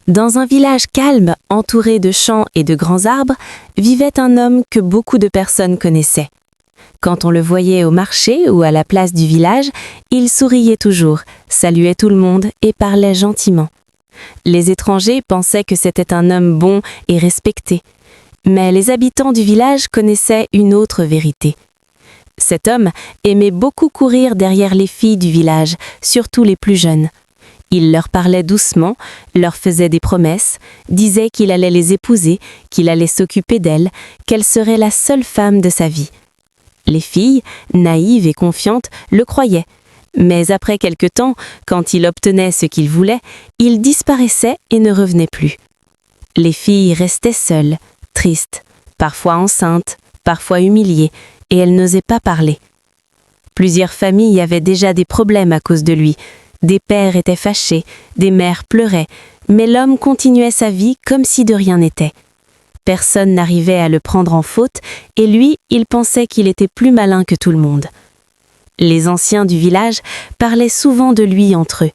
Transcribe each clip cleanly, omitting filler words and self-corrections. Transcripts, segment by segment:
Dans un village calme, entouré de champs et de grands arbres, vivait un homme que beaucoup de personnes connaissaient. Quand on le voyait au marché ou à la place du village, il souriait toujours, saluait tout le monde et parlait gentiment. Les étrangers pensaient que c'était un homme bon et respecté. Mais les habitants du village connaissaient une autre vérité. Cet homme aimait beaucoup courir derrière les filles du village, surtout les plus jeunes. Il leur parlait doucement, leur faisait des promesses, disait qu'il allait les épouser, qu'il allait s'occuper d'elles, qu'elle serait la seule femme de sa vie. Les filles, naïves et confiantes, le croyaient. Mais après quelque temps, quand il obtenait ce qu'il voulait, il disparaissait et ne revenait plus. Les filles restaient seules, tristes, parfois enceintes, parfois humiliées, et elles n'osaient pas parler. Plusieurs familles avaient déjà des problèmes à cause de lui. Des pères étaient fâchés, des mères pleuraient, mais l'homme continuait sa vie comme si de rien n'était. Personne n'arrivait à le prendre en faute, et lui, il pensait qu'il était plus malin que tout le monde. Les anciens du village parlaient souvent de lui entre eux.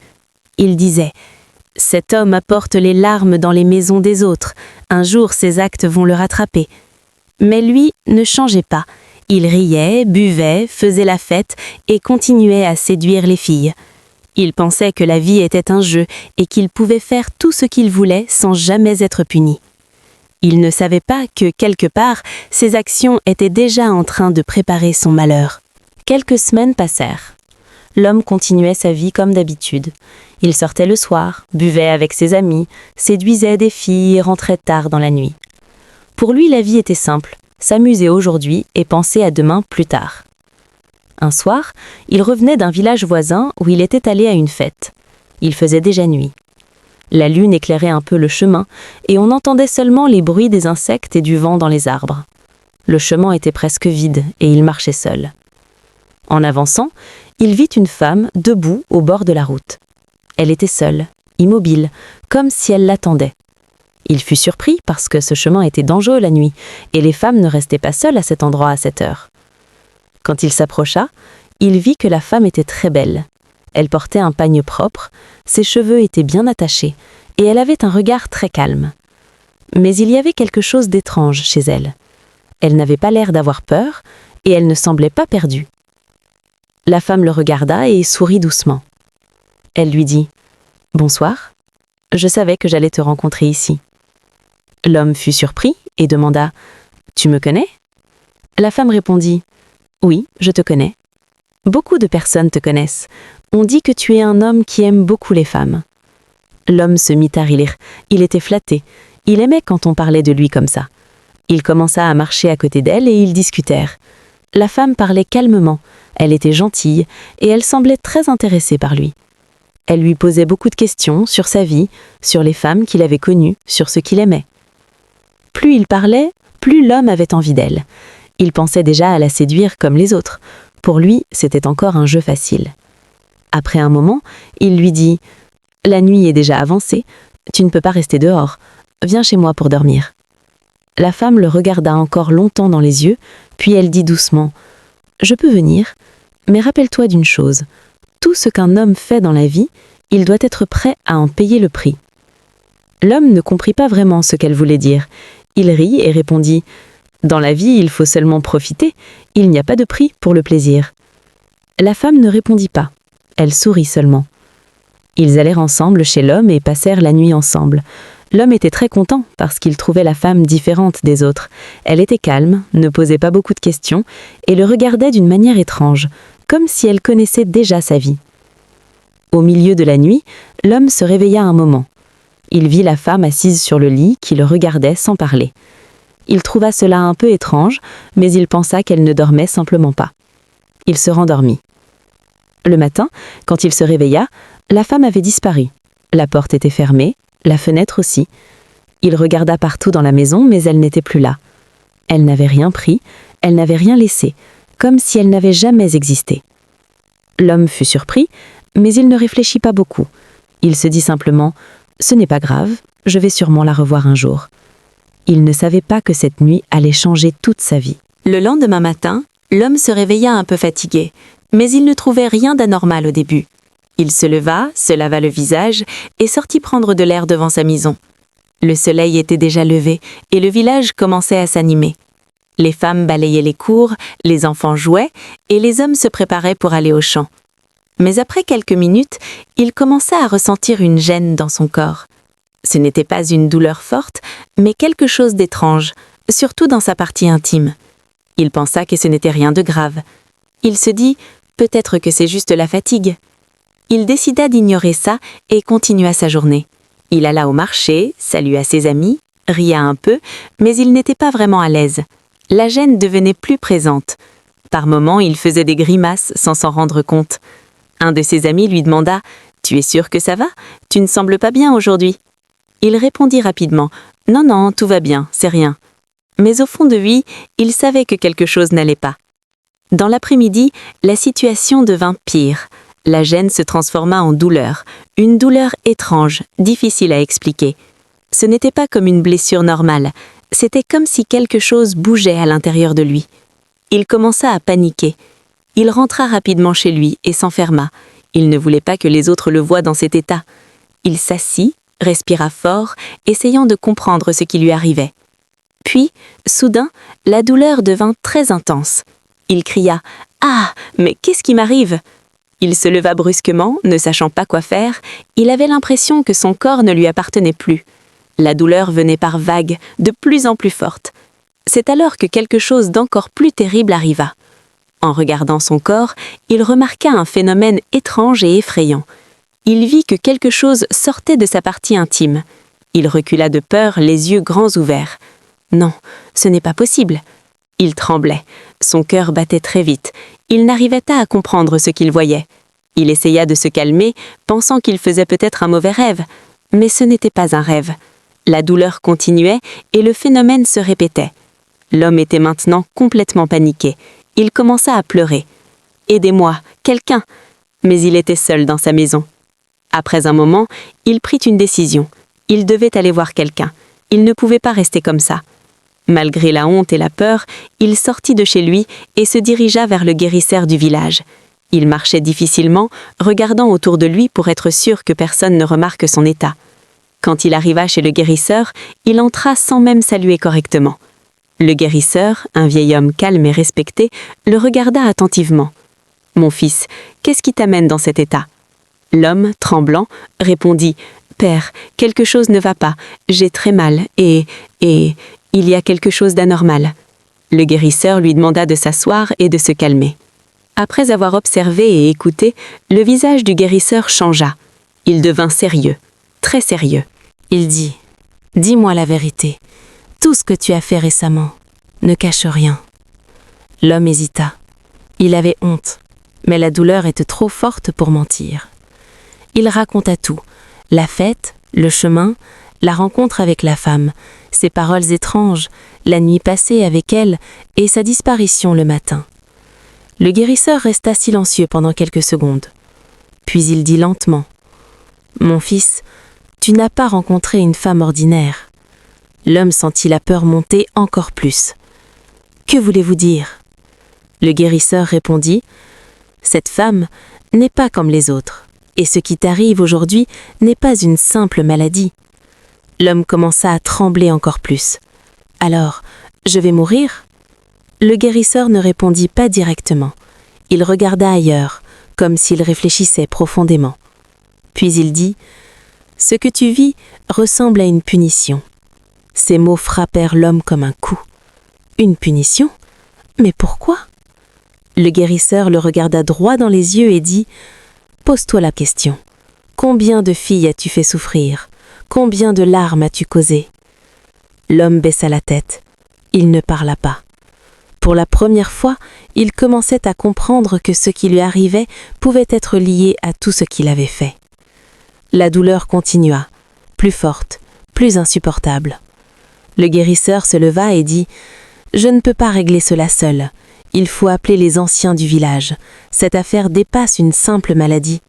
Ils disaient « Cet homme apporte les larmes dans les maisons des autres, un jour ses actes vont le rattraper. » Mais lui ne changeait pas. Il riait, buvait, faisait la fête et continuait à séduire les filles. Il pensait que la vie était un jeu et qu'il pouvait faire tout ce qu'il voulait sans jamais être puni. Il ne savait pas que, quelque part, ses actions étaient déjà en train de préparer son malheur. Quelques semaines passèrent. L'homme continuait sa vie comme d'habitude. Il sortait le soir, buvait avec ses amis, séduisait des filles et rentrait tard dans la nuit. Pour lui, la vie était simple, s'amuser aujourd'hui et penser à demain plus tard. Un soir, il revenait d'un village voisin où il était allé à une fête. Il faisait déjà nuit. La lune éclairait un peu le chemin et on entendait seulement les bruits des insectes et du vent dans les arbres. Le chemin était presque vide et il marchait seul. En avançant, il vit une femme debout au bord de la route. Elle était seule, immobile, comme si elle l'attendait. Il fut surpris parce que ce chemin était dangereux la nuit et les femmes ne restaient pas seules à cet endroit à cette heure. Quand il s'approcha, il vit que la femme était très belle. Elle portait un pagne propre, ses cheveux étaient bien attachés, et elle avait un regard très calme. Mais il y avait quelque chose d'étrange chez elle. Elle n'avait pas l'air d'avoir peur, et elle ne semblait pas perdue. La femme le regarda et sourit doucement. Elle lui dit « Bonsoir, je savais que j'allais te rencontrer ici. » L'homme fut surpris et demanda « Tu me connais ?» La femme répondit « Oui, je te connais. Beaucoup de personnes te connaissent. On dit que tu es un homme qui aime beaucoup les femmes. » L'homme se mit à rire. Il était flatté. Il aimait quand on parlait de lui comme ça. Il commença à marcher à côté d'elle et ils discutèrent. La femme parlait calmement. Elle était gentille et elle semblait très intéressée par lui. Elle lui posait beaucoup de questions sur sa vie, sur les femmes qu'il avait connues, sur ce qu'il aimait. Plus il parlait, plus l'homme avait envie d'elle. Il pensait déjà à la séduire comme les autres. Pour lui, c'était encore un jeu facile. Après un moment, il lui dit « La nuit est déjà avancée, tu ne peux pas rester dehors. Viens chez moi pour dormir. » La femme le regarda encore longtemps dans les yeux, puis elle dit doucement « Je peux venir, mais rappelle-toi d'une chose. Tout ce qu'un homme fait dans la vie, il doit être prêt à en payer le prix. » L'homme ne comprit pas vraiment ce qu'elle voulait dire. Il rit et répondit « Dans la vie, il faut seulement profiter. Il n'y a pas de prix pour le plaisir. » La femme ne répondit pas. Elle sourit seulement. Ils allèrent ensemble chez l'homme et passèrent la nuit ensemble. L'homme était très content parce qu'il trouvait la femme différente des autres. Elle était calme, ne posait pas beaucoup de questions et le regardait d'une manière étrange, comme si elle connaissait déjà sa vie. Au milieu de la nuit, l'homme se réveilla un moment. Il vit la femme assise sur le lit qui le regardait sans parler. Il trouva cela un peu étrange, mais il pensa qu'elle ne dormait simplement pas. Il se rendormit. Le matin, quand il se réveilla, la femme avait disparu. La porte était fermée, la fenêtre aussi. Il regarda partout dans la maison, mais elle n'était plus là. Elle n'avait rien pris, elle n'avait rien laissé, comme si elle n'avait jamais existé. L'homme fut surpris, mais il ne réfléchit pas beaucoup. Il se dit simplement « Ce n'est pas grave, je vais sûrement la revoir un jour. » Il ne savait pas que cette nuit allait changer toute sa vie. Le lendemain matin, l'homme se réveilla un peu fatigué, mais il ne trouvait rien d'anormal au début. Il se leva, se lava le visage et sortit prendre de l'air devant sa maison. Le soleil était déjà levé et le village commençait à s'animer. Les femmes balayaient les cours, les enfants jouaient et les hommes se préparaient pour aller au champ. Mais après quelques minutes, il commença à ressentir une gêne dans son corps. Ce n'était pas une douleur forte, mais quelque chose d'étrange, surtout dans sa partie intime. Il pensa que ce n'était rien de grave. Il se dit « peut-être que c'est juste la fatigue ». Il décida d'ignorer ça et continua sa journée. Il alla au marché, salua ses amis, ria un peu, mais il n'était pas vraiment à l'aise. La gêne devenait plus présente. Par moments, il faisait des grimaces sans s'en rendre compte. Un de ses amis lui demanda « Tu es sûr que ça va? Tu ne sembles pas bien aujourd'hui ?» Il répondit rapidement « Non, non, tout va bien, c'est rien. » Mais au fond de lui, il savait que quelque chose n'allait pas. Dans l'après-midi, la situation devint pire. La gêne se transforma en douleur, une douleur étrange, difficile à expliquer. Ce n'était pas comme une blessure normale, c'était comme si quelque chose bougeait à l'intérieur de lui. Il commença à paniquer. Il rentra rapidement chez lui et s'enferma. Il ne voulait pas que les autres le voient dans cet état. Il s'assit, respira fort, essayant de comprendre ce qui lui arrivait. Puis, soudain, la douleur devint très intense. Il cria « Ah, mais qu'est-ce qui m'arrive ?» Il se leva brusquement, ne sachant pas quoi faire. Il avait l'impression que son corps ne lui appartenait plus. La douleur venait par vagues, de plus en plus forte. C'est alors que quelque chose d'encore plus terrible arriva. En regardant son corps, il remarqua un phénomène étrange et effrayant. Il vit que quelque chose sortait de sa partie intime. Il recula de peur, les yeux grands ouverts. Non, ce n'est pas possible. Il tremblait. Son cœur battait très vite. Il n'arrivait pas à comprendre ce qu'il voyait. Il essaya de se calmer, pensant qu'il faisait peut-être un mauvais rêve. Mais ce n'était pas un rêve. La douleur continuait et le phénomène se répétait. L'homme était maintenant complètement paniqué. Il commença à pleurer. « Aidez-moi, quelqu'un !» Mais il était seul dans sa maison. Après un moment, il prit une décision. Il devait aller voir quelqu'un. Il ne pouvait pas rester comme ça. Malgré la honte et la peur, il sortit de chez lui et se dirigea vers le guérisseur du village. Il marchait difficilement, regardant autour de lui pour être sûr que personne ne remarque son état. Quand il arriva chez le guérisseur, il entra sans même saluer correctement. Le guérisseur, un vieil homme calme et respecté, le regarda attentivement. « Mon fils, qu'est-ce qui t'amène dans cet état ?» L'homme, tremblant, répondit « Père, quelque chose ne va pas, j'ai très mal et il y a quelque chose d'anormal. » Le guérisseur lui demanda de s'asseoir et de se calmer. Après avoir observé et écouté, le visage du guérisseur changea. Il devint sérieux, très sérieux. Il dit « Dis-moi la vérité, tout ce que tu as fait récemment, ne cache rien. » L'homme hésita. Il avait honte, mais la douleur était trop forte pour mentir. Il raconta tout, la fête, le chemin, la rencontre avec la femme, ses paroles étranges, la nuit passée avec elle et sa disparition le matin. Le guérisseur resta silencieux pendant quelques secondes. Puis il dit lentement « Mon fils, tu n'as pas rencontré une femme ordinaire. » L'homme sentit la peur monter encore plus. « Que voulez-vous dire ?» Le guérisseur répondit « Cette femme n'est pas comme les autres, et ce qui t'arrive aujourd'hui n'est pas une simple maladie. » L'homme commença à trembler encore plus. « Alors, je vais mourir ?» Le guérisseur ne répondit pas directement. Il regarda ailleurs, comme s'il réfléchissait profondément. Puis il dit « Ce que tu vis ressemble à une punition. » Ces mots frappèrent l'homme comme un coup. « Une punition? Mais pourquoi ?» Le guérisseur le regarda droit dans les yeux et dit « Pose-toi la question. Combien de filles as-tu fait souffrir? Combien de larmes as-tu causées ?» L'homme baissa la tête. Il ne parla pas. Pour la première fois, il commençait à comprendre que ce qui lui arrivait pouvait être lié à tout ce qu'il avait fait. La douleur continua, plus forte, plus insupportable. Le guérisseur se leva et dit « Je ne peux pas régler cela seul. Il faut appeler les anciens du village. Cette affaire dépasse une simple maladie. »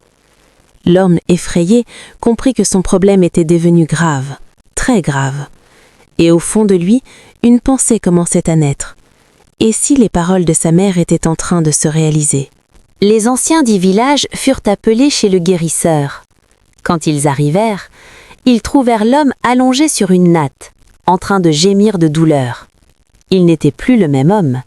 L'homme, effrayé, comprit que son problème était devenu grave, très grave. Et au fond de lui, une pensée commençait à naître. Et si les paroles de sa mère étaient en train de se réaliser? Les anciens du village furent appelés chez le guérisseur. Quand ils arrivèrent, ils trouvèrent l'homme allongé sur une natte, en train de gémir de douleur. Il n'était plus le même homme.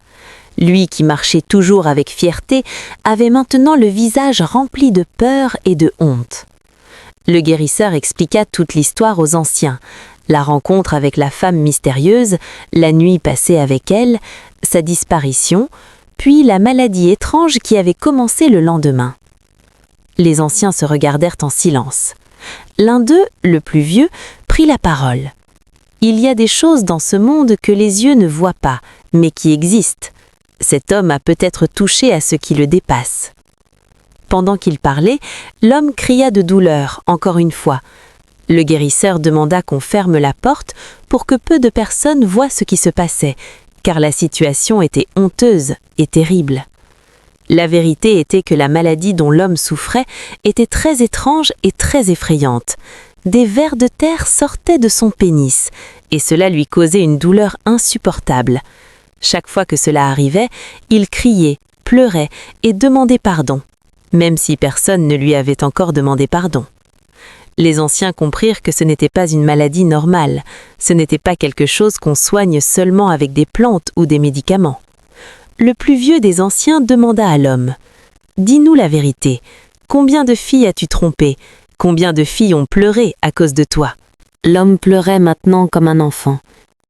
Lui qui marchait toujours avec fierté avait maintenant le visage rempli de peur et de honte. Le guérisseur expliqua toute l'histoire aux anciens, la rencontre avec la femme mystérieuse, la nuit passée avec elle, sa disparition, puis la maladie étrange qui avait commencé le lendemain. Les anciens se regardèrent en silence. L'un d'eux, le plus vieux, prit la parole. « Il y a des choses dans ce monde que les yeux ne voient pas, mais qui existent. Cet homme a peut-être touché à ce qui le dépasse. » Pendant qu'il parlait, l'homme cria de douleur, encore une fois. Le guérisseur demanda qu'on ferme la porte pour que peu de personnes voient ce qui se passait, car la situation était honteuse et terrible. La vérité était que la maladie dont l'homme souffrait était très étrange et très effrayante. Des vers de terre sortaient de son pénis, et cela lui causait une douleur insupportable. Chaque fois que cela arrivait, il criait, pleurait et demandait pardon, même si personne ne lui avait encore demandé pardon. Les anciens comprirent que ce n'était pas une maladie normale, ce n'était pas quelque chose qu'on soigne seulement avec des plantes ou des médicaments. Le plus vieux des anciens demanda à l'homme « Dis-nous la vérité, combien de filles as-tu trompé? Combien de filles ont pleuré à cause de toi ?» L'homme pleurait maintenant comme un enfant.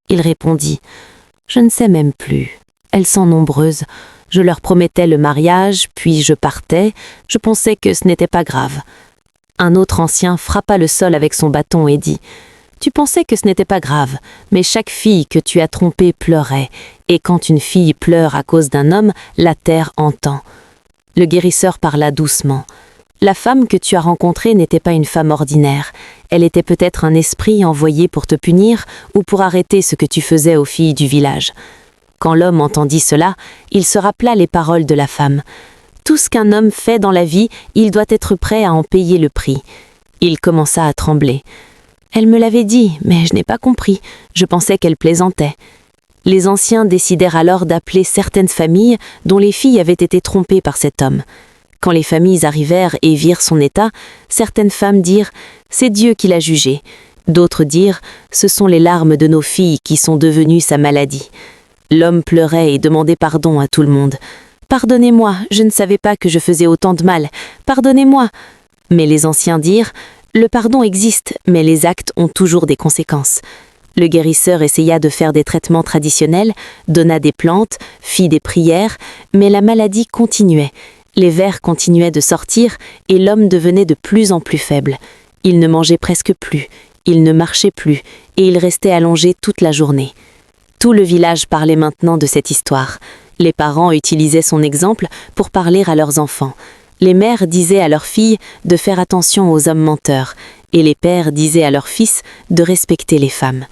Il répondit « Je ne sais même plus. Elles sont nombreuses. Je leur promettais le mariage, puis je partais. Je pensais que ce n'était pas grave. » Un autre ancien frappa le sol avec son bâton et dit « Tu pensais que ce n'était pas grave, mais chaque fille que tu as trompée pleurait, et quand une fille pleure à cause d'un homme, la terre entend. » Le guérisseur parla doucement. « La femme que tu as rencontrée n'était pas une femme ordinaire. Elle était peut-être un esprit envoyé pour te punir ou pour arrêter ce que tu faisais aux filles du village. » Quand l'homme entendit cela, il se rappela les paroles de la femme. Tout ce qu'un homme fait dans la vie, il doit être prêt à en payer le prix. Il commença à trembler. Elle me l'avait dit, mais je n'ai pas compris. Je pensais qu'elle plaisantait. Les anciens décidèrent alors d'appeler certaines familles dont les filles avaient été trompées par cet homme. Quand les familles arrivèrent et virent son état, certaines femmes dirent « C'est Dieu qui l'a jugé ». D'autres dirent « Ce sont les larmes de nos filles qui sont devenues sa maladie ». L'homme pleurait et demandait pardon à tout le monde. « Pardonnez-moi, je ne savais pas que je faisais autant de mal. Pardonnez-moi !» Mais les anciens dirent « Le pardon existe, mais les actes ont toujours des conséquences. » Le guérisseur essaya de faire des traitements traditionnels, donna des plantes, fit des prières, mais la maladie continuait. Les vers continuaient de sortir et l'homme devenait de plus en plus faible. Il ne mangeait presque plus, il ne marchait plus et il restait allongé toute la journée. Tout le village parlait maintenant de cette histoire. Les parents utilisaient son exemple pour parler à leurs enfants. Les mères disaient à leurs filles de faire attention aux hommes menteurs, et les pères disaient à leurs fils de respecter les femmes.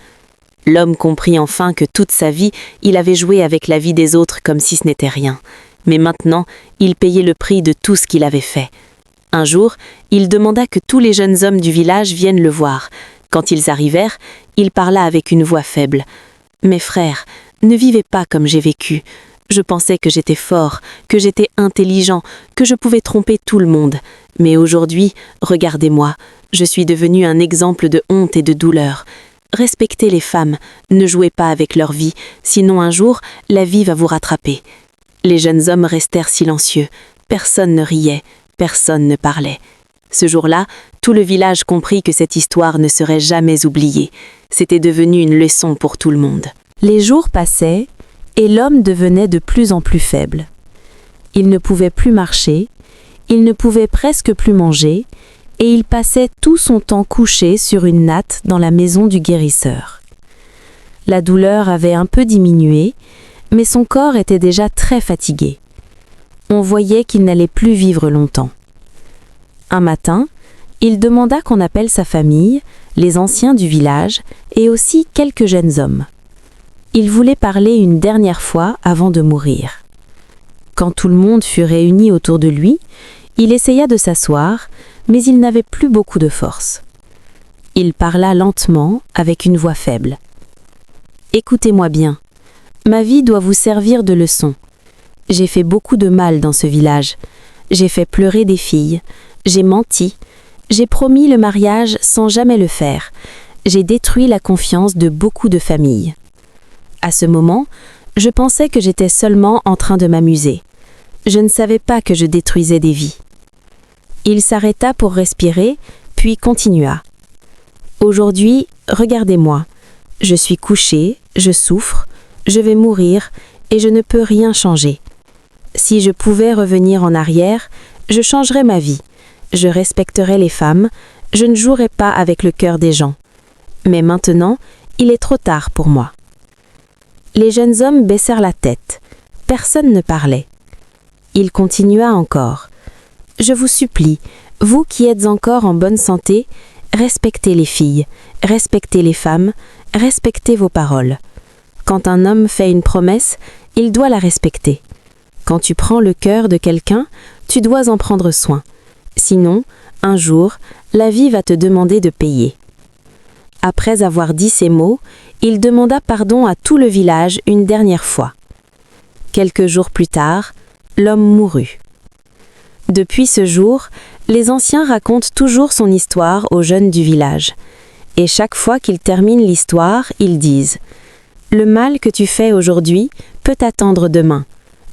L'homme comprit enfin que toute sa vie, il avait joué avec la vie des autres comme si ce n'était rien. Mais maintenant, il payait le prix de tout ce qu'il avait fait. Un jour, il demanda que tous les jeunes hommes du village viennent le voir. Quand ils arrivèrent, il parla avec une voix faible. « Mes frères, ne vivez pas comme j'ai vécu. Je pensais que j'étais fort, que j'étais intelligent, que je pouvais tromper tout le monde. Mais aujourd'hui, regardez-moi, je suis devenu un exemple de honte et de douleur. Respectez les femmes, ne jouez pas avec leur vie, sinon un jour, la vie va vous rattraper. » Les jeunes hommes restèrent silencieux. Personne ne riait, personne ne parlait. Ce jour-là, tout le village comprit que cette histoire ne serait jamais oubliée. C'était devenu une leçon pour tout le monde. Les jours passaient, et l'homme devenait de plus en plus faible. Il ne pouvait plus marcher, il ne pouvait presque plus manger, et il passait tout son temps couché sur une natte dans la maison du guérisseur. La douleur avait un peu diminué, mais son corps était déjà très fatigué. On voyait qu'il n'allait plus vivre longtemps. Un matin, il demanda qu'on appelle sa famille, les anciens du village et aussi quelques jeunes hommes. Il voulait parler une dernière fois avant de mourir. Quand tout le monde fut réuni autour de lui, il essaya de s'asseoir, mais il n'avait plus beaucoup de force. Il parla lentement, avec une voix faible. « Écoutez-moi bien. Ma vie doit vous servir de leçon. J'ai fait beaucoup de mal dans ce village, j'ai fait pleurer des filles, j'ai menti, j'ai promis le mariage sans jamais le faire, j'ai détruit la confiance de beaucoup de familles. À ce moment, je pensais que j'étais seulement en train de m'amuser. Je ne savais pas que je détruisais des vies. Il s'arrêta pour respirer, puis continua. Aujourd'hui, regardez-moi. Je suis couché, je souffre, je vais mourir et je ne peux rien changer. Si je pouvais revenir en arrière, je changerais ma vie. Je respecterais les femmes, je ne jouerais pas avec le cœur des gens. Mais maintenant, il est trop tard pour moi. Les jeunes hommes baissèrent la tête. Personne ne parlait. Il continua encore. « Je vous supplie, vous qui êtes encore en bonne santé, respectez les filles, respectez les femmes, respectez vos paroles. Quand un homme fait une promesse, il doit la respecter. Quand tu prends le cœur de quelqu'un, tu dois en prendre soin. Sinon, un jour, la vie va te demander de payer. » Après avoir dit ces mots, il demanda pardon à tout le village une dernière fois. Quelques jours plus tard, l'homme mourut. Depuis ce jour, les anciens racontent toujours son histoire aux jeunes du village. Et chaque fois qu'ils terminent l'histoire, ils disent « Le mal que tu fais aujourd'hui peut t'attendre demain.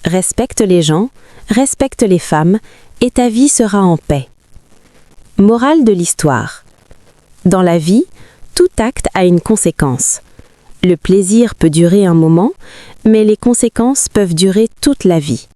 Respecte les gens, respecte les femmes, et ta vie sera en paix. » Morale de l'histoire. Dans la vie, tout acte a une conséquence. Le plaisir peut durer un moment, mais les conséquences peuvent durer toute la vie.